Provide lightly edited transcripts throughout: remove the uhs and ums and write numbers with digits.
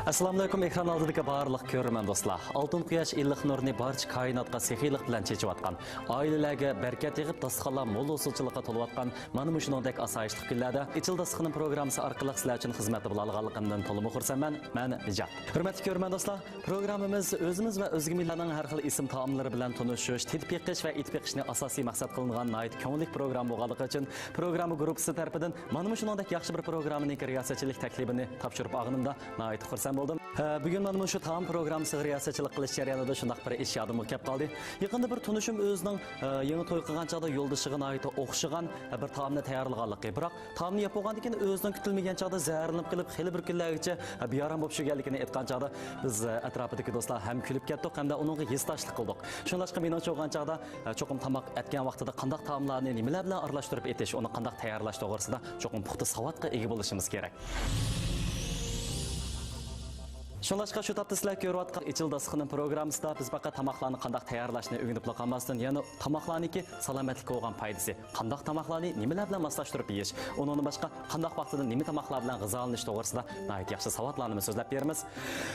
Assalamu alaykum, ekran oldidagi barliq ko'rman do'stlar. Oltin quyosh illiq nurni barcha koinotga sehiylik bilan chechiyotgan, oilalarga barkat yig'ib, dasturxonlar mo'l usulchilikqa to'layotgan mana shuningdek asoyishli kunlarda Ichil dasturxon programmasi orqali sizlar uchun xizmat qila olganligimdan to'liq xursandman. Men Nijat. Hurmatli ko'rman do'stlar, programmamiz o'zimiz va o'zga millatlarning har xil ism taomlari bilan tanishish, titib yiqish va itib yiqishni asosiy maqsad qilingan nihoyat ko'ngilli program bo'lganligi uchun programma guruhi tarafidan mana shuningdek yaxshi bir programmaning riyosatchilik taklifini topshirib olganimda nihoyat xursand bo'ldim. Bugun mana shu taom programmasiga riyosatchilik qilish jarayonida shunday bir ish yodimga kelib qoldi. Yaqinda bir tunishim o'zining yangi to'y qilgan chog'da yo'ldoshiga nihoyat o'xshagan bir taomni tayyorlaganligi. Biroq taomni yapolgandan keyin o'zining kutilmagan chog'da zaharlanib qilib, xili bir kunlargacha bearam bo'lib shurganligini aytgan chog'da biz atrofidagi do'stlar ham kulib ketdik hamda uningga yestashlik qildik. Shunlashqa men o'chirgan chog'da cho'qim tamoq etgan vaqtida qanday taomlarni nimalar bilan aralashtirib etish, uni qanday tayyorlash to'g'risida cho'qim puxta savodga ega bo'lishimiz kerak. Shunlashqa shu topda sizlar ko'rayotgan Ichil dasturxon programmasida biz faqat tamoqlarni qanday tayyorlashni o'rganib qolmasdan, ya'ni tamoqlarniki salomatlikka bo'lgan foydasi, qanday tamoqlarni nimalar bilan moslashtirib yeyish, undan boshqa qanday vaqtida nima tamoqlar bilan g'izolanish to'g'risida nihoyat yaxshi savodlarni so'zlab beramiz.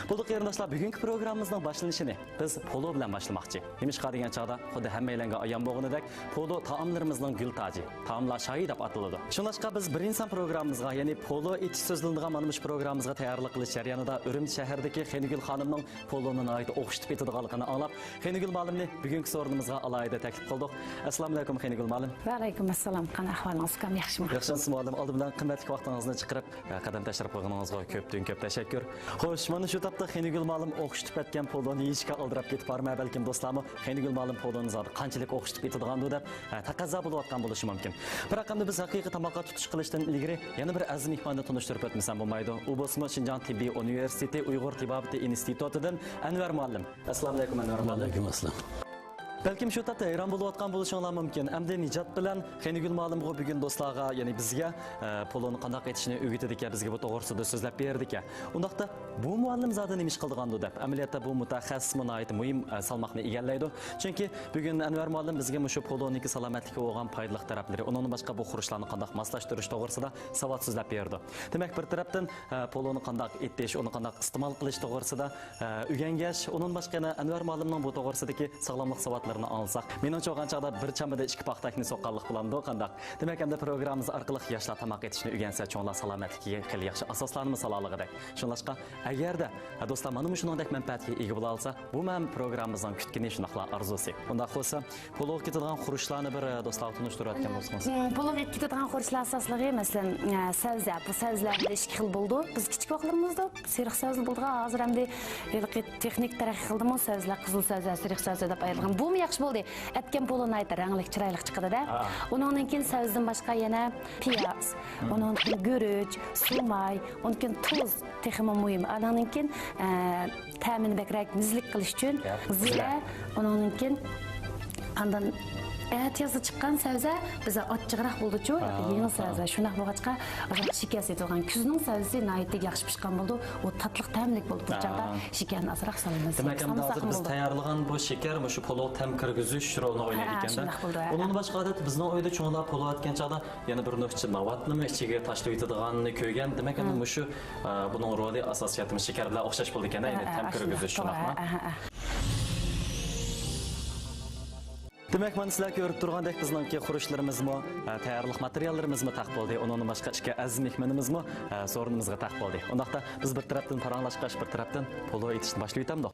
Bo'ldi qarindoshlar, bugungi programmamizning boshlanishini biz polo bilan boshlamoqchi. Nimishqa degan chog'da xuddi hammalarga ayon bo'lganidek, polo taomlarimizning gul toji, taomlar shoyi deb ataladi. Shunlashqa biz birinchi programmamizga, ya'ni polo etish so'zlanadigan mana shu programmamizga tayyorlik qilish jarayonida Urumchi shahar Xenigul xonimning poloni nihoyat o'xshitib ketadiganligini anglab, Xenigul ma'lumni bugungi o'rnimizga alohida taklif qildik. Assalomu alaykum Xenigul ma'lum. Va alaykum assalom. Qanday ahvolingiz? Yaxshimi? Yaxshimisiz ma'lum. Oldi bilan qimmatli vaqtingizni chiqarib, qadam tashrif qilganingizga ko'p tashakkur. Xo'sh, mana shu topda Xenigul ma'lum o'xshitib ketgan poloni yeyishga oldirib ketib bormay, balkim do'stlarmi Xenigul ma'lum poloni zot qanchalik o'xshitib ketadigan deb taqozo bo'layotgan bo'lishi mumkin. Biroq endi biz haqiqiy tamoqqa tutish qilishdan ilgari yana bir aziz mehmonni tanishtirib o'tmasam bo'lmaydi. U bo'lsa Shinjon tibbiy universiteti Uyg'ur Tibabati institutidan Anvar muallim. Assalomu alaykum Anvar muallim. Alaykum assalom. Balkim shu topda hayron bo'layotgan bo'lishinglar mumkin. Endi Nijat bilan Xenigul ma'lumga bugun do'stlarga, ya'ni bizga poloni qanday etishni o'rgatdik, bizga bu to'g'risida so'zlab berdik. Undaqda bu muallim zodi nima ish qilgandi deb, amaliyotda bu mutaxassis munoyat muhim salmoqni egallaydi. Chunki bugun Anvar muallim bizga shu poloniki salomatlikka bo'lgan foydali taraflari, undan boshqa bu xurishlarni qanday moslashtirish to'g'risida savod so'zlab berdi. Demak, bir tarafdan poloni qanday etish, uni qanday iste'mol qilish to'g'risida o'rgangash, undan boshqa Anvar muallimning bu to'g'risidagi sog'lomlik savod alsak. Menimcha o'g'an chog'da bir chamida ikki paxtakni soqqanlik bilan qandaq. Demak, endi programmamiz orqali yoshlar tamoq etishni o'rgansa, cho'nglar salomatligiga qil yaxshi asoslarni misolligidek. Shunlashqa, agarda do'stlar mana shuningdek manfaatga ega bo'la olsa, bu men programmamizning kutgani shunaqla arzusi. Undaq bo'lsa, polog ketadigan xurishlarni bir do'stlar tunishtirayotgan bo'lsangiz. Polog ketadigan xurishlar asoslari, masalan, sabza, bu sabzalarda ikki xil bo'ldi. Biz kichik vaqtlarimizda seriq sabza bo'ldi. Hozir ham texnik taraqqiy qildimi, sabzalar qizil sabza, seriq sabza deb ayrilgan. Bu yaxshi bo'ldi. Etgan poloni aytdi, rangli, chiroyli chiqadi-da. Undan keyin sabzdan boshqa yana piyoz, undan keyin guruch, sumay, undan keyin tuz texmi muhim. Undan keyin ta'mini bakrak mizlik qilish uchun zira, undan keyin andan yazı chiqqan sabza biza ochchiqroq bo'ldi-chu, yengil sabza. Shunday bo'lg'achqa, ozroq shikar setilgan kuzning sabzasi nihoyatda yaxshi pishgan bo'ldi. U tatliq ta'mlik bo'ldi. Turchaqda shikarni ozroq solamiz. Demak, hozir biz tayyorlagan bu shikar shu polov tam kirgizish rolini o'ynaydi ekanda. Undan boshqa odat bizning uyda cho'nglar polov atgan chog'da yana bir nöqchi mavatni ichiga tashlab yetadiganini ko'rgan. Demak, endi shu buning roli asosiyatmi shikar bilan o'xshash bo'ldi ekan, ya'ni tam kirgizish shunaqmi? Demak, mana sizlar ko'rib turgandek bizningki xurishlarimizmi, tayyorlik materiallarimizmi taq bo'ldi. Undan boshqa ishga aziz mehmonimizmi so'rinimizga taq bo'ldi. Undaqda biz bir tarafdan paranglashqash, bir tarafdan polo etishni boshlayib o'tamdik.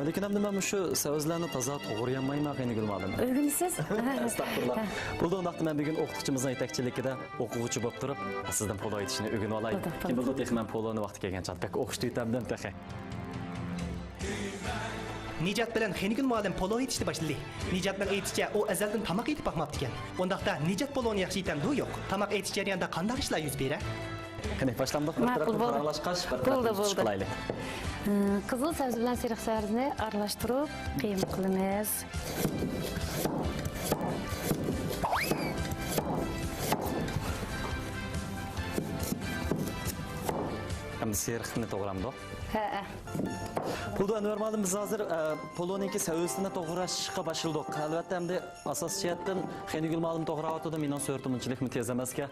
Lekin endi men shu so'zlarni toza to'g'ri yonmayman Xenigul ma'lum. O'rganasiz? Astagfirullah. Bo'ldi, undaqda men bugun o'qituvchimizning yetakchiligida o'quvchi bo'lib turib, sizdan polo etishni o'rganib olay. Kim bildi, texman poloni vaqti kelgan chog'da o'qishni yutamdan taxe. Nijat bilan Xenigul ma'lum polo etishni boshladi. Nijatning aytishicha, u azaldan tamoq etib boqmabdi ekan. Undaqda Nijat poloni yaxshi etamdi yo'q. Tamoq etish jarayonida qanday ishlar yuz beradi? Qani boshlandik, bir tarafdan paranglashqash, bir tarafdan qilaylik. Qizil sabzi bilan seriq sabzni aralashtirib, qiyma qilamiz. serixni to'g'ramdi. Ha. Burada normalde biz hazır poloniki seviyesinde to'g'rashga başladık. Albatta hamda asosiy jihatdan xenigul ma'lum to'g'rayotdi, mening so'rtimchilik tez emasga.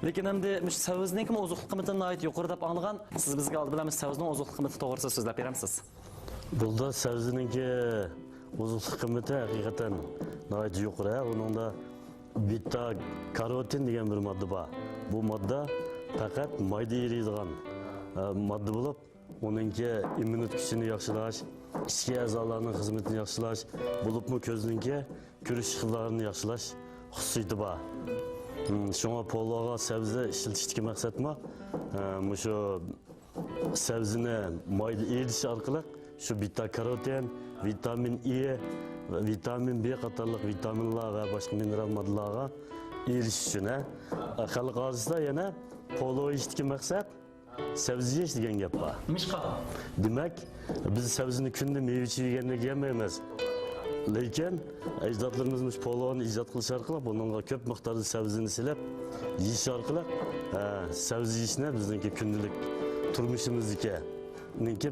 Lekin hamda mush seviyesning ozuqlik qiymatidan ayt yuqori deb anglagan, siz bizga oldi bilamiz seviyesning ozuqlik qiymati to'g'risida so'zlab beramiz. Burada sebzeninki ozuqlik qiymati haqiqatan nihoyat yuqori. Uningda beta karotin degan bir modda bor. Bu modda faqat mayda eriydigan modda bo'lib, onunki immunit kuchini yaxshilash, ichki a'zolarning xizmatini yaxshilash, bo'libmi ko'zninki ko'rish iqtidorini yaxshilash xususiyati bor. Shunga pologa sabzi ishlatishga maqsadmi? Shu sabzini mayda erish orqali shu beta karotin, vitamin E, vitamin B qatorliq vitaminlar va boshqa mineral moddalarga erishish uchun xalq orasida yana polo yeyishga maqsad sabzi yeyish degan gap bor. Demak, biz sabzini kunda meva yegandek yemaymiz. Lekin ajdodlarimiz poloni ijod qilish orqali bunga ko'p miqdorda sabzini silab yeyish orqali sabzi yeyishni bizningki kundalik turmushimizga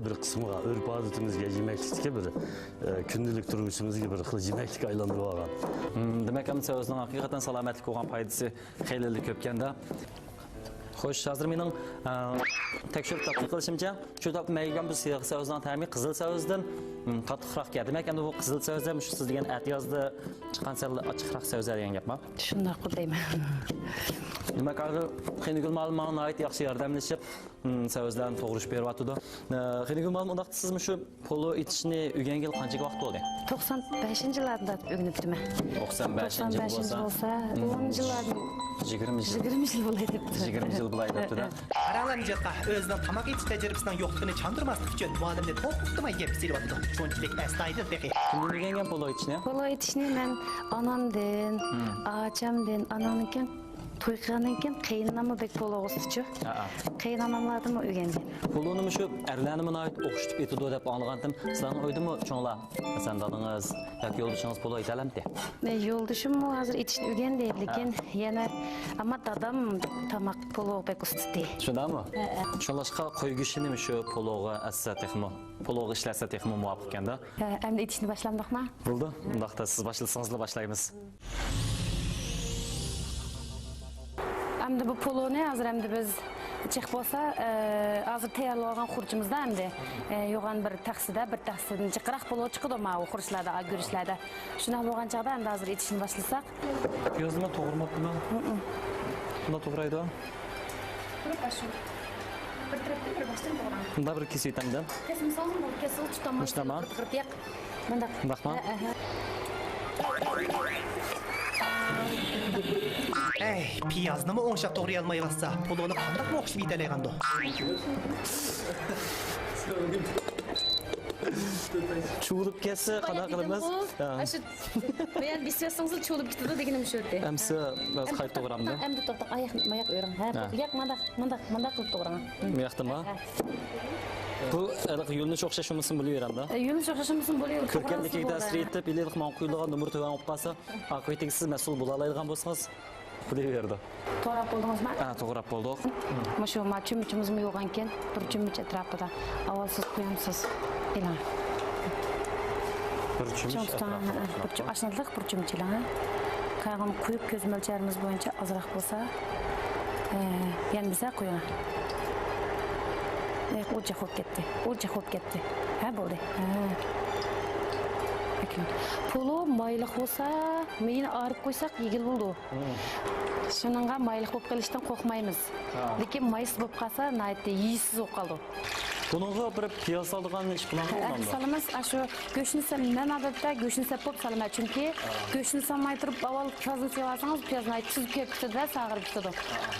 bir qismiga, urf odatimizga, yemeklikka bir kundalik turmushimizga bir xil yemeklik aylantirib olgan. Demak, ham sabzining haqiqatan salomatlik bo'lgan foydasi xeyli ko'pkanda. Xo'sh, hozir mening tekshirib tadqiq qilishimcha, shu topib maygan bu siyaq savzdan ta'mi qizil savzdan qattiqroq keldi. Demak, endi bu qizil savzda shu siz degan at yozda chiqqan sal ochiqroq savza degan gapmi? Shunday deyman. Demak, hozir xenigul ma'lumotga oid yaxshi yordamlashib savzlarni to'g'rish beryapti. Xenigul ma'lum undaqda sizmi shu polo etishni o'rgangan qancha vaqt bo'ldi? 95-yillarda o'rganibdiman. 95 bo'lsa, 10 yillardan 20 yil bo'ladi debdi. 20 yil bo'ladi debdi. Qaranglar nijatqa o'zining tamoq etish tajribasining yo'qligini chandurmaslik uchun muallimni to'xtatmay gap silyapti. Shunchalik astoydil deqi. Kimdan o'rgangan polo etishni? Polo etishni men onamdan, achamdan, anamnikin to'yqandan qaynonam bek polo o'sitchi. Qaynonamlardan o'rgangan. Poloni shu erlarni ait o'qishib etdi deb anglagandim. Sizlarning o'ydimi cho'nglar? Hasan dadingiz yoki yo'ldoshingiz polo etalamdi? Men yo'ldoshim hozir etishni o'rgandi, lekin yana amma dadam tamoq polo bek o'sitdi. Shundami? Shunlashqa qo'ygishini shu pologa assa texmo, pologa ishlasa texmo muvofiq ekanda. Endi etishni boshlamdikmi? Bo'ldi. Undaqda siz boshlasangiz boshlaymiz. Endi bu poloni hozir endi biz chiqib bo'lsa, hozir tayyorlagan xurjimizda endi yo'g'on bir taxsida jiqroq polo chiqdi mana u xurjlarda, guruchlarda. Shunday bo'lgan chaqda endi hozir etishni boshlasak. Piyozni to'g'rimabmi? Bunda to'g'raydi. Bir tarafdan bir boshdan to'g'ram. Bunda bir kesib etamda. Kesim soldim, bu kesil tutamay. Mushtama. Bunda. Baxma. Ey, piyoznimi o'ngshab to'g'ri olmayapsa, poloni qanday o'qishib yetalaygandi? Chuvilib kelsa qanaqa qilamiz? Shu men bisyosingiz chuvilib ketdi deganim shu yerda. Amsa biz qayta to'g'ramda. Endi to'xtab, oyoq o'ring. Ha, oyoq manda qilib to'g'rang. Yo'qdimi? Bu yo'lni o'xshashimizni bilaveramda. Yo'lni o'xshashimizni bilaverib. Ko'rkamlikka ta'sir etib, ilaylik men quyilgan numar to'g'an olib qolsa, aqoyatiga siz mas'ul bo'la oladigan bo'lsangiz, bilaverdi. To'g'rab bo'ldingizmi? Ha, to'g'rab bo'ldik. Mana shu machimimizni yo'g'an ekan, bir chumich atrofida. Avval siz qo'yamsiz. Elan. Bir chumich atrofida. Ashnadlik bir chumich elan. Qayg'ini quyib ko'z mo'lcharimiz bo'yicha ozroq bo'lsa, yana biza qo'yaman. O'cha xo'p ketdi. Ha, bo'ldi. Polo mayliq bo'lsa, meni arib qo'ysak yegil bo'ldi. Shuningga mayliq bo'lib qolishdan qo'rqmaymiz. Lekin maysiz bo'lib qolsa, naytda yeysiz bo'lib qoldi. Buningga bir piyoz solgan ish bilan bo'lmadi. Solamiz, shu go'shtni men odatda go'shtni sepib solaman, chunki go'shtni solmay turib avval piyozni sevasangiz, piyozni aytib kelib ketadi, sag'irib ketadi.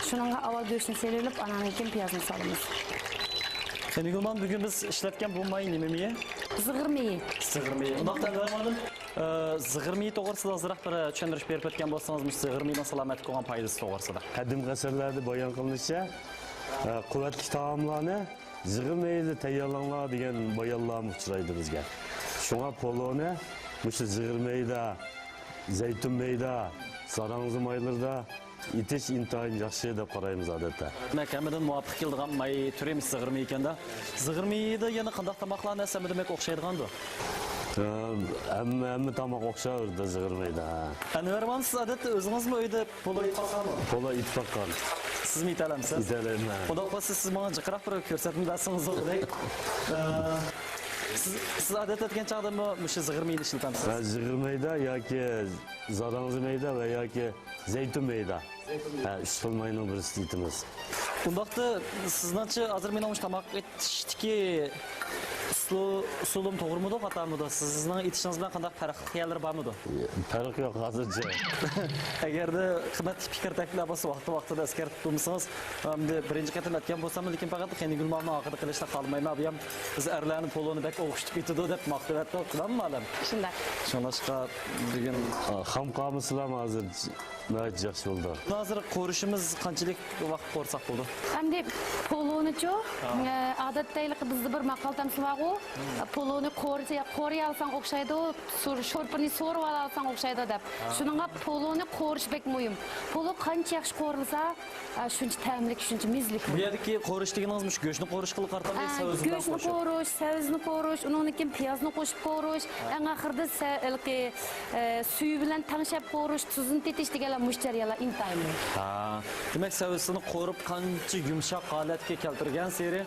Shuningga avval go'shtni selib, anadan keyin piyozni solamiz. Xenigulman bugun biz ishlatgan bu may nima miya? Zig'ir miyi. Undaqda bilmadim. Zig'ir miyi to'g'risida ozroq bir tushuntirish berib o'tgan bo'lsangiz, zig'ir miyining salomatlikka bo'lgan foydasi to'g'risida. Qadim asrlarda bayon qilinishicha, quvvatli taomlarni zig'ir meyida tayyorlanglar degan bayonlar uchraydi bizga. Shunga poloni shu zig'ir meyda, zaytun meyda, sarang'zi maylarda itish intayin yaxshi deb qaraymiz odatda. Demek hemiden muvaffak yıldıgan may türemiz zığırmı iken de. Zığırmıyı da yana qandaq tamaqlarını əsəmi demek oxşaydıgandı. Hamma tamoq o'xshaydi zig'irmaydi. Anvarman siz odatda o'zingiz mi uyda polo itaqanmi? Polo itfaqan. Siz mi italamsiz? Italayman. Xudo xohlasa siz menga jiqroq bir ko'rsatma bersangiz o'g'lik. Siz odat etgan chaqdami shu zig'irmiyni ishlatamiz? Ben zig'irmayda yoki zarang'zimayda va yoki zaytunmayda. Ha, uch xil mayning birisi deymiz. Undaqda sizningcha hozir men o'sha tamoq etishdiki usulum to'g'rimidi, xatomidi? Sizning etishingiz bilan qanday farqlar bormidi? Farq yo'q hozircha. Agarda qimmatli fikr taklif bo'lsa, vaqti-vaqtida eskartib qo'ysangiz, hamda birinchi qatam aytgan bo'lsam, lekin faqat Xenigulmonni oxirida qilishda qolmayman. Bu ham biz erlarni poloni bek o'xshitib ketdi deb maqtavatda qilaman malam. Shunday. Shunashqa bugun Ham qamislar hozir nayt yaxshi bo'ldi. hozir qo'rishimiz qanchalik vaqt qo'rsak bo'ldi? Endi polonichu odatdagi bizda bir maqol tamsil bor-ku, poloni qo'riy olsang o'xshaydi, sho'rpini so'rib olsang o'xshaydi deb. Shuningga poloni qo'rish bek muhim. Polo qancha yaxshi qo'rilsa, shuncha ta'mlik, shuncha mezlik. Bu yerdagi qo'rish deganingiz shu go'shtni qo'rish qilib qartab, savuz bilan Go'shtni qo'rish, savizni qo'rish, undan keyin piyozni qo'shib qo'rish, eng oxirida suv bilan tanishib qo'rish, tuzini tetish deganlar mushtariylar intayin. Ha, demak savuzini qo'rib qancha yumshoq holatga keltirgan seri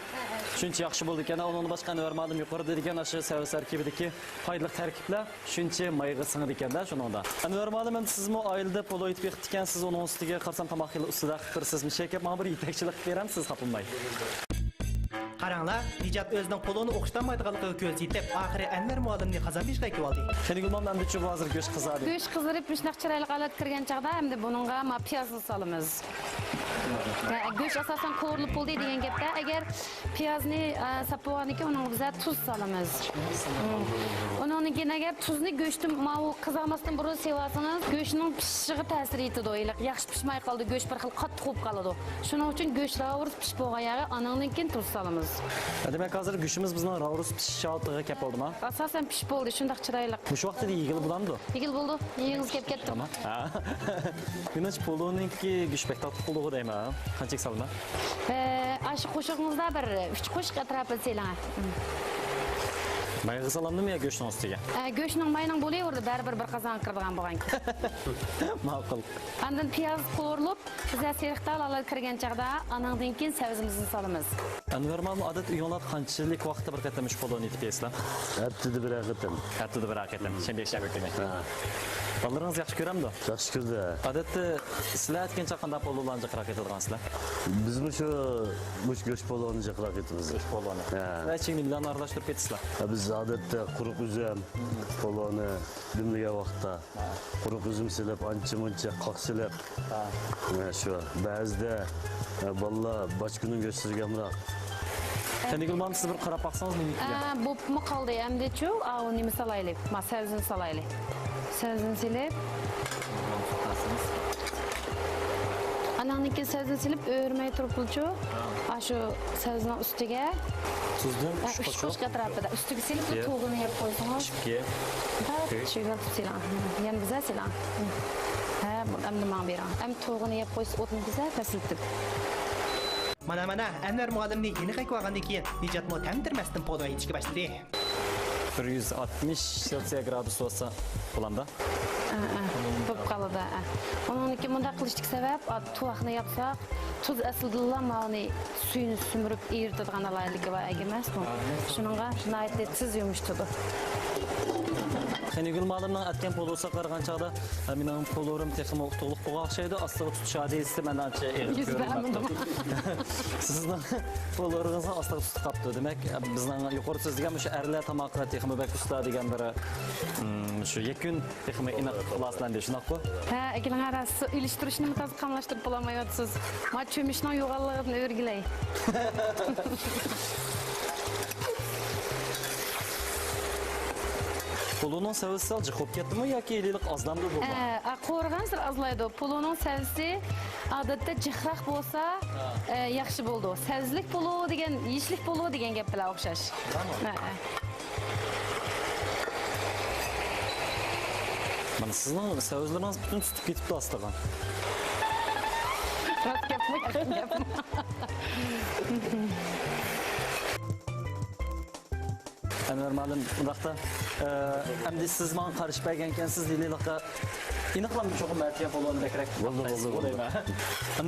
shuncha yaxshi bo'ldi ekan. Undan boshqa normal yuqorida degan o'sha savuz tarkibidagi foydali tarkiblar shuncha mayga singdi ekanda shuningda. Normal men sizmi oilada polo itib ekansiz, uning ustiga qarsam tamoq qilib ustida qilibsizmi? Shekab men bir yetakchilik beramsiz xapilmay. Qaranglar, Nijat o'zining poloni o'xshamaydiganligiga ko'z yetib, oxiri Anvar muallimni qazanishga keldi. Xenigulmon endi shu hozir go'sht qizadi. Go'sht qizarib, pishloq chiroyli qalat kirgan chaqda hamda buningga piyozni solamiz. Go'sht asosan qo'rilib bo'ldi degan gapda, agar piyozni sapovaniki uning biza tuz solamiz. Undan keyin agar tuzni go'shtni mau qizarmasdan burun sevasangiz, go'shtning pishishiga ta'sir etadi. Yaxshi pishmay qoldi, go'sht bir xil qattiq bo'lib qoladi. Shuning uchun go'sht ravurs pishib bo'lganda andan keyin tuz solamiz. Demak hozir go'shtimiz bizning ravus pishish oldiga kelib qoldimi? Asosan pishib bo'ldi, shunday chiroyli. Shu vaqtda yigil bo'lamdi. Yigil bo'ldi, yeyingiz kelib ketdi. Tamam. Güneş poloninki güçbek tatlı poloğu deymi ha? Qanchak salma? Aşı qo'shig'ingizda bir 3 qo'shiq atrofida selang. Mayga salamdimi ya go'shtning ustiga? Go'shtning mayning bo'laverdi, baribir bir qozon kirdigan bo'lgan. Ma'qul. Andan piyoz qo'rilib, biz seriqtal olib kirgan chaqda anandan keyin savizimizni solamiz. Normal odat uyinglar qanchalik vaqtda bir qatam poloni etib yesizlar? Haftada bir qatam. Haftada bir qatam. Shenbek shab demek. Balalarınız yaxshi ko'ramdi? Yaxshi ko'rdi. Odatda sizlar aytgancha qanday pololarni jiqroq etadigansizlar? Bizmi shu go'sht poloni jiqroq etamiz. Go'sht poloni. Aytchingni bilan aralashtirib ketasizlar. Biz odatda quruq uzum poloni dimlagan vaqtda quruq uzum silib, ancha-muncha qaqsilib. Shu ba'zida bolalar bochkuni go'shtirganroq. Xenigulmon siz bir qarab baqsangiz meniki. Bo'pmi qoldi endi-chu, nima solaylik? Ma savizini solaylik. Savizini silib. Anandan keyin savizini silib, o'rmay turibdi-chu. Shu savizning ustiga Tuzdan 3 qo'shqa atrofida ustiga silib, to'g'rini yeb qo'ysangiz. Chipga. Shuga silang. Yana biza silang. Ha, endi men beraman. Endi to'g'rini yeb qo'ysa, o'tni biza tasiltib. Mana Anvar muallimni yeni qaytib olgandan keyin Nijat mo tamtirmasdan polo yetishga boshladi. 160 Celsius gradus olsa bulamda. Bo'p qoladi. Undan keyin bunday qilishlik sabab, tuvoqni yapsaq, tuz aslida ma'ni suyini sumirib eritadigan alayligi va emas bu. Shuningga naytli tuz yumshatadi. Xenigulmonning aytgan polosa qaragan chaqda, mening polorim texmi to'liq bo'lgan o'xshaydi. Aslida tutishadi esi menancha ko'rinmoqda. Sizning poloringizni aslida tutib qapti. Demak, bizning yuqori so'zlagan shu erlar tamoqlar texmi bak usta degan bir shu yakun texmi aniq xulosalandi shunaqmi? Ha, ikkining arasi ilishtirishni mutazaqqamlashtirib bo'lmayapsiz. Ma cho'mishning yo'g'onligini o'rgilay. Polonun savisi alcı xo'p ketdimi yoki elilik ozlamdi bo'ldi? Qo'rg'an sir ozlaydi. Polonun savisi odatda jiqroq bo'lsa, yaxshi bo'ldi. Savizlik polo degan, yishlik polo degan gap bilan o'xshash. Mana sizning savizlaringiz butun tutib ketibdi aslida. Rost gapmi, yaqin gapmi. Normalim bundaqda endi siz men qarshi bergan ekansiz deylikqa aniqlam cho'qim matiya poloni bekrak. Bo'ldi.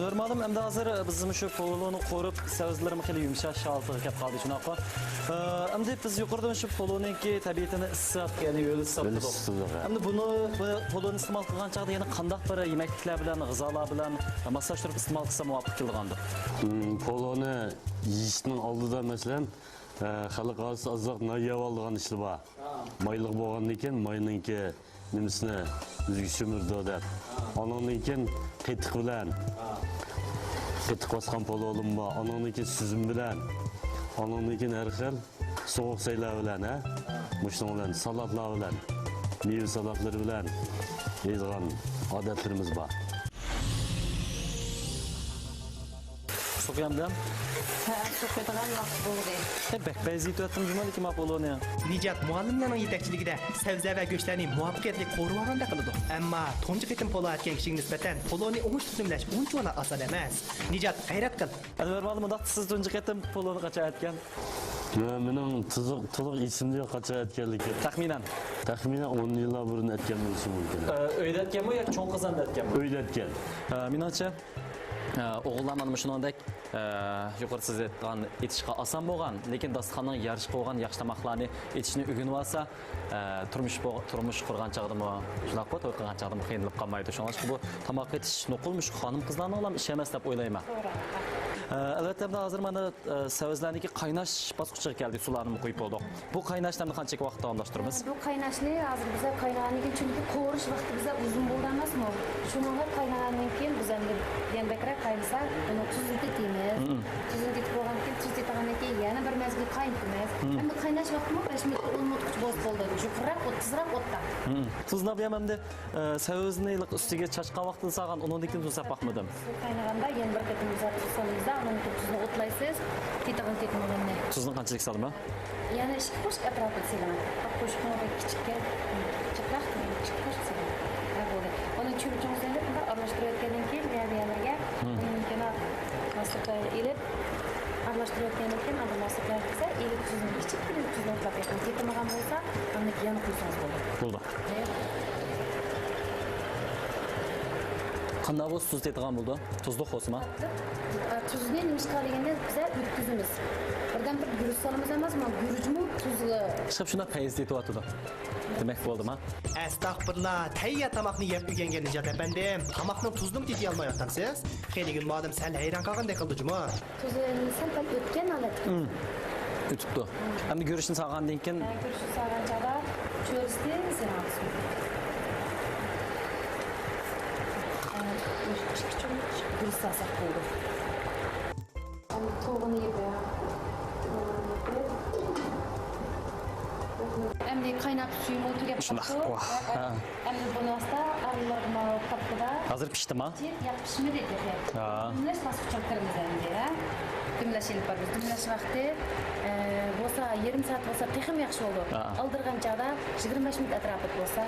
Normalim endi hozir bizim shu poloni qo'rib so'zlarim xili yumshash holatiga kelib qoldi shunaqa. Endi biz yuqoridan shu poloniki tabiatini issiq, ya'ni yo'li issiq. Endi buni poloni iste'mol qilgan chaqda yana qandaq bir yemekliklar bilan, g'izolar bilan moslashtirib iste'mol qilsa muvofiq kelgandir. Poloni yeyishning oldida masalan xalq arası azıq nayyav aldıgan işli var. Maylık boğandan keyin mayninki nimisini üzgü sömürdü dep. Ananınki qetiq bilan. Qetiq basqan pololum var. Ananınki süzüm bilan. Ananınki her xil soğuk saylar bilan, ha. Muştun bilan, salatlar bilan, meyve salatları bilan yeydigan adetlerimiz var. So'qyam bilan So'qadigan vaqt bo'ldi. bek bezit o'tdim jumaliki ma poloni. Nijat muallimlarning yetakchiligida sabza va go'shtlarni muvaffaqiyatli qo'rib olganda qiladi. Ammo tunji qitim polo aytgan kishiga nisbatan poloni o'ngish tuzumlash unchalik oson emas. Nijat g'ayrat qil. Normalim undaq siz tunji qitim poloni qancha aytgan? Mening to'liq esimda yo'q qancha aytganligi. Taxminan 10 yillar burun aytgan bo'lishi mumkin. Uyda aytganmi yoki cho'ng qizanda aytganmi? Uyda aytgan. Menimcha o'g'illar mana shuningdek yuqori siz aytgan etishga oson bo'lgan, lekin dasturxonning yarishib qo'ygan yaxshi tamoqlarni etishni o'rganib olsa, turmush qurgan chaqdimi, shunaqa to'y qilgan chaqdimi qiynalib qolmaydi. Shuning uchun bu tamoq etish nuqulmush xonim qizlarning ham ish emas deb o'ylayman. Albatta hozir mana savizlarniki qaynash bosqichiga keldik, sularni qo'yib bo'ldik. Bu qaynashni qancha vaqt davomlashtiramiz? Bu qaynashni hozir biza qaynagandan chunki qo'rish vaqti biza uzun bo'ldi emasmi? Shuningga qaynagandan keyin biz endi yanbekrak qaynasa, uni tuzini tetimiz. Tuzini tetib bo'lgandan keyin tuz tetgandan keyin yana bir mezgil qaynatamiz. Endi qaynash vaqtimi 5 minut 10 minutgacha bo'z qoldi. Yuqroq, o'ttizroq o'tda. Tuzni ham endi savizni ustiga chashqa vaqtini saqan, undan keyin tuz sapaqmadim. Suv qaynaganda yana bir qatim biza tuz solamizda, uni tuzni o'tlaysiz, tetigan tetmaganni. Tuzni qanchalik solma? Yana ikki qo'shib atrofini silaman. Qo'shibni kichikka chiqroq silaman. Onu çürütümüzden de arlaştırırken ki yerlerine kenar masada ilip arlaştırırken ki adı masada ise ilip tuzunu küçük bir tuzunu kapatın. Getirmeden olsa anlık yanı koysanız olur. Burada. Qanday bu tuz tetigan bo'ldi? Tuzli xo'smi? Tuzni nimishqaligini biza o'tkazamiz. Birdan bir guruch solamiz emasmi? Guruchmi tuzli. Chiqib shuna payz tetyapti. Demak bo'ldimi? Estağfurullah. Tayyor tamoqni yeb o'rgangan Nijat efendim. Tamoqning tuzini tetiy olmayapsiz. Xeyli gün madem sen hayron qolgandek qildi juma. Tuzini sen tam o'tgan holat. O'tibdi. Endi guruchni solgandan keyin guruchni solgan chog'da cho'risni silamiz. Guruch solsak bo'ldi. To'g'rini yeb. Endi qaynab suyim o'tiga shunaqa. Endi buni asta aralashma tapda. Hozir pishdimi? Pishmadi dedi. Dimlash bosqichiga kiramiz endi. Dimlash ilib boramiz. Dimlash vaqti bo'lsa yarim soat bo'lsa texim yaxshi bo'ldi. Oldirgan chog'da 25 minut atrofida bo'lsa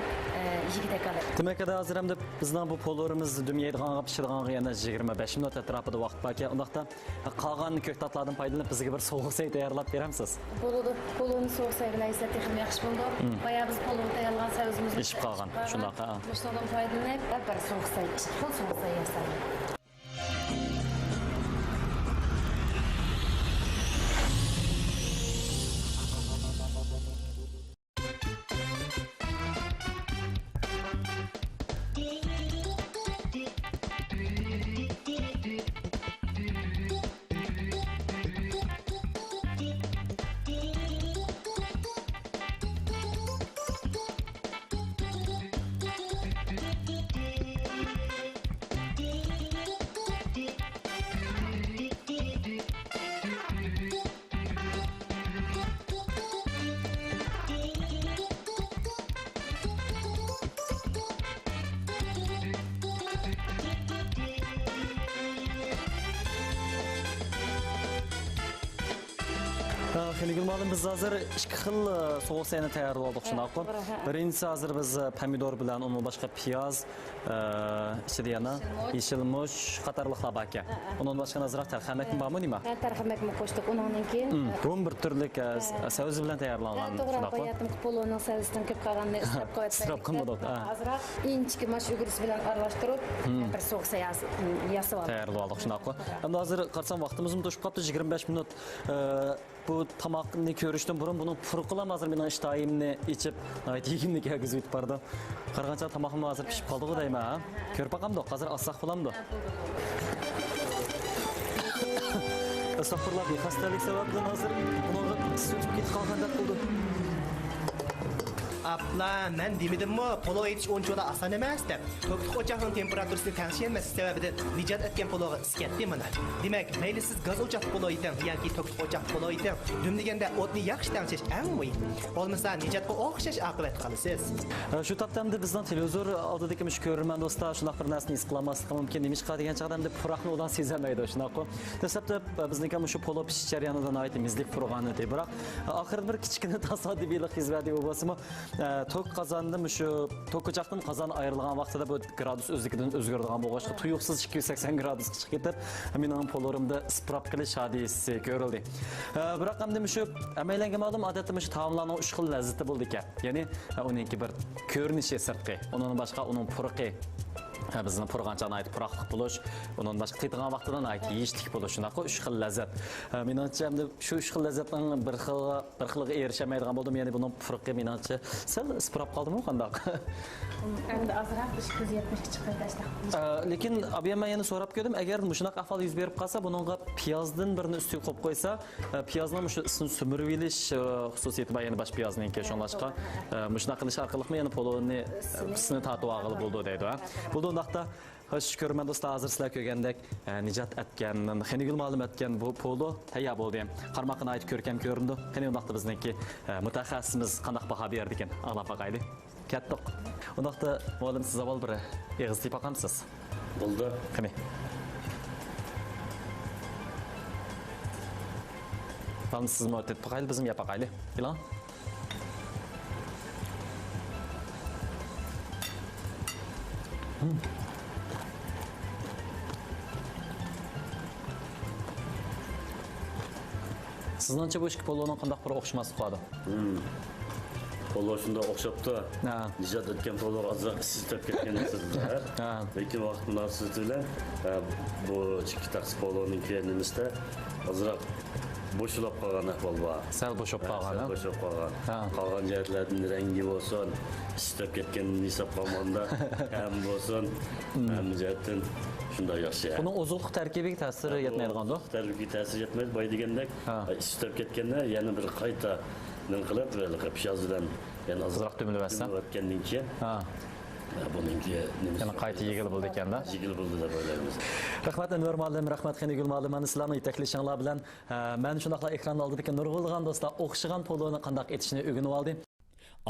yigit qoladi. Demak, hozir ham bizning bu pollarimiz dumyaydigan pishirganga yana 25 minut atrofida vaqt bor ekan. Undaqda qolgan ko'ktatlardan foydalanib bizga bir sovuq soy tayyorlab beramsiz? Bo'ladi. Poloni sovuq soy bilan esa texim yaxshi bo'ldi. Boya biz poloni tayyorlagan savizimiz ishib qolgan. Shunaqa. Shundan foydalanib bir sovuq soy, ikki xil sovuq soy yasadik. Xenigül malum biz hazır iki xil soğuk seni tayyorladik shunaqa. Birinchisi hazır biz pomidor bilan uni boshqa piyoz, ichida yana yeşilmuş qatorliqlar bor ekan. Undan boshqa nazroq tarxamak bormi nima? Tarxamakni qo'shdik undan keyin. Bu bir turlik savzi bilan tayyorlangan To'g'ri shunaqa. qo'yatim poloning savzidan ko'p qolganini istab qo'ydim. Isrof qilmadik. Azroq inchki mash yugurisi bilan aralashtirib bir so'q yasab oldim. Tayyorladik shunaqa. Endi hozir qarsam vaqtimiz to'shib qolibdi 25 minut. Bu tamoqni ko'rishdan burun buni purqilam hozir mening ishtayimni ichib, yegimni kelgizib yetib bordim. Qarag'ancha tamoqim hozir pishib qoldi deyman, ha. Ko'rib boqamdi, hozir asaq bo'lamdi. Astagfirullah, xastalik sababdan hozir bunga sutib ketib qolgandek bo'ldi. Abla, men demedimmi, polo etish unchoq oson emas deb. To'kliq o'choqning temperaturasini tanishmaysiz sababidan nijot etgan pologa iskatdi mana. Demak, mayli siz gaz o'choq polo eting yoki to'kliq o'choq polo eting, dumdiganda o'tni yaxshi tanchish eng muhim. Bo'lmasa nijotga o'xshash oqibat qilasiz. Shu toptamda bizning televizor oldidagi mush ko'rman do'stlar, shunaqa bir narsani his qilmaslik mumkin. Nimish qiladigan chaqdamda puroqni udan sezolmaydi shunaqa. Dastlabda bizniki mush polo pishish jarayonidan aytib mizlik purg'ani deb, biroq oxirida bir kichkina tasodifiylik xizmati bo'lsa-mu, tok qozondim shu tok o'choqdan qozon ayrilgan vaqtida bu gradus o'zligidan o'zgaradigan bo'lg'achqa tuyuqsiz 280 gradusga chiqib ketib, mening polorimda isprob qilish hodisasi ko'rildi. Biroq hamda shu amaylangan ma'lum odatda shu taomlarning 3 xil lazzati bo'ldi ekan. Ya'ni uningki bir ko'rinishi sirtqi, undan boshqa uning puruqi bizning purg'anchani aytib puroqlik bo'lish, undan boshqa tiydigan vaqtidan aytib yeyishlik bo'lish, shunaqa 3 xil lazzat. Menimcha hamda shu 3 xil lazzatning bir xiliga erishamaydigan bo'ldim, ya'ni buning puruqi menimcha sal isprob qoldimi qandaq? Endi azroq 270 ga chiqib tashlab. Lekin abiyama yana so'rab ko'rdim, agar shunaqa ahvol yuz berib qolsa, buningga piyozdan birini ustiga qo'yib qo'ysa, piyozning shu isini sumirib olish xususiyati bor, ya'ni bosh piyozninki shunlashqa shunaqa qilish orqali yana polonni isini tatib olg'ili bo'ldi deydi, ha. Bo'ldi undaqda xo'sh ko'rman do'stlar, hozir sizlar ko'rgandek nijot etgan, Xenigül ma'lum etgan bu polo tayyor bo'ldi. Qarmoqni aytib ko'rkam ko'rindi. Qani undaqda bizniki mutaxassisimiz qanday baho berdi ekan, anglab boqaylik. Ketdik. Undaqda ma'lum siz avval bir eg'iz tiyib boqamsiz. Bo'ldi. Qani. Tamam, siz mu'tad boqaylik, bizim yap boqaylik. Ilan. Sizningcha bu ikki poloning qanday bir o'xshamaslik qoldi? Polo shunda o'xshabdi. Ha. Nijot etgan polo azroq sizlab ketgan narsalar. Ha. Lekin vaqt munosabati bilan bu ikki taxsi poloning keyinisida azroq bo'shilib qolgan ahvol bor. Sal bo'shab qolgan, ha? Bo'shab qolgan. Ha. Qolgan jihatlarning rangi bo'lsin, sizlab ketganini hisob qilganda ham bo'lsin, ham jihatdan shunday yaxshi. Buning ozuqlik tarkibiga ta'siri yetmaydigan-da. Tarkibiga ta'sir yetmaydi, boy degandek, sizlab ketganda yana bir qayta nima qilib, piyoz bilan yana Azroq dumilib o'tgandan keyin buningki yana qayta yig'ilib bo'ldi ekanda. yig'ilib bo'ldi deb o'ylaymiz. Rahmat Anvar muallim, rahmat Xenigül muallimani sizlarning yetaklashlaringlar bilan men shunaqla ekran oldidagi nurg'ulg'an do'stlar o'xshagan poloni qanday etishni o'rganib oldim.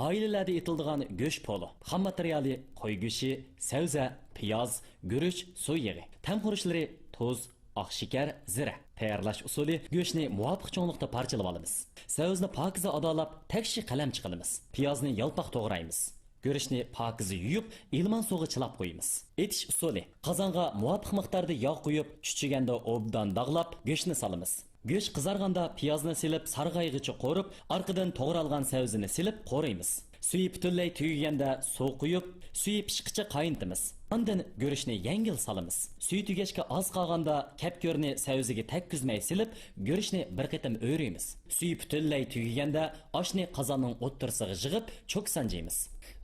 Oilalarda etildigan go'sht polo, xam materiali qo'y go'shti, savza, piyoz, guruch, suv yog'i. Tam xurishlari tuz, oq shakar, zira. Tayyorlash usuli go'shtni muvofiq cho'nliqda parchalab olamiz. Savzni pokiza adolab, takshi qalam chiqilamiz. Piyozni yalpoq to'g'raymiz. Go'shtni pokiza yuyib, ilman suvga chilab qo'yamiz. Etish usuli: qozonga muvofiq miqdorda yog' quyib, chuchiganda obdan dog'lab, go'shtni solamiz. Go'sht qizarganda piyozni silib, sarg'ayg'icha qo'rib, orqadan to'g'ralgan savzini silib qo'raymiz. Suyi butunlay tugaganda suv quyib, suyi pishqicha qaynatamiz. Ondan go'shtni yengil solamiz. Suyi tugashga oz qolganda kapko'rni savziga takkizmay silib, go'shtni bir qatam o'raymiz. Suyi butunlay tugaganda oshni qozonning o'ttirsig'iga yig'ib, cho'k sanjaymiz.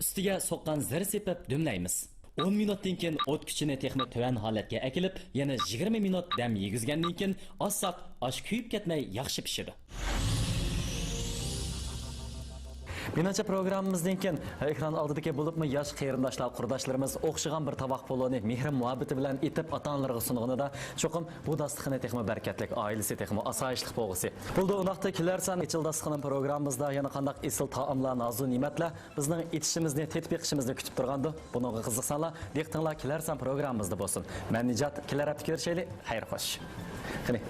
Ustiga so'qqan zir sepib dumlaymiz. 10 minutdan keyin o't kuchini texnik tuvan holatga akilib, yana 20 minut dam yegizgandan keyin ossaq osh kuyib ketmay yaxshi pishadi. Menimcha programmamizdan keyin ekran oldidagi bo'libmi yosh qarindoshlar, qurdoshlarimiz o'xshagan bir tovoq poloni mehr muhabbati bilan etib ota-onalarga sunganida cho'qim bu dasturxon texmi barakatlik, oilasi texmi osoyishlik bo'lg'isi. Bo'ldi, undaqda kelarsan ichil dasturxon programmamizda yana qanday esil taomlar, nozu ne'matlar bizning etishimizni, tatbiq qilishimizni kutib turgandi. Bunga qiziqsanlar, diqqatinglar kelarsan programmamizda bo'lsin. Men Nijot kelar hafta ko'rishaylik. Xayr xo'sh. Qani.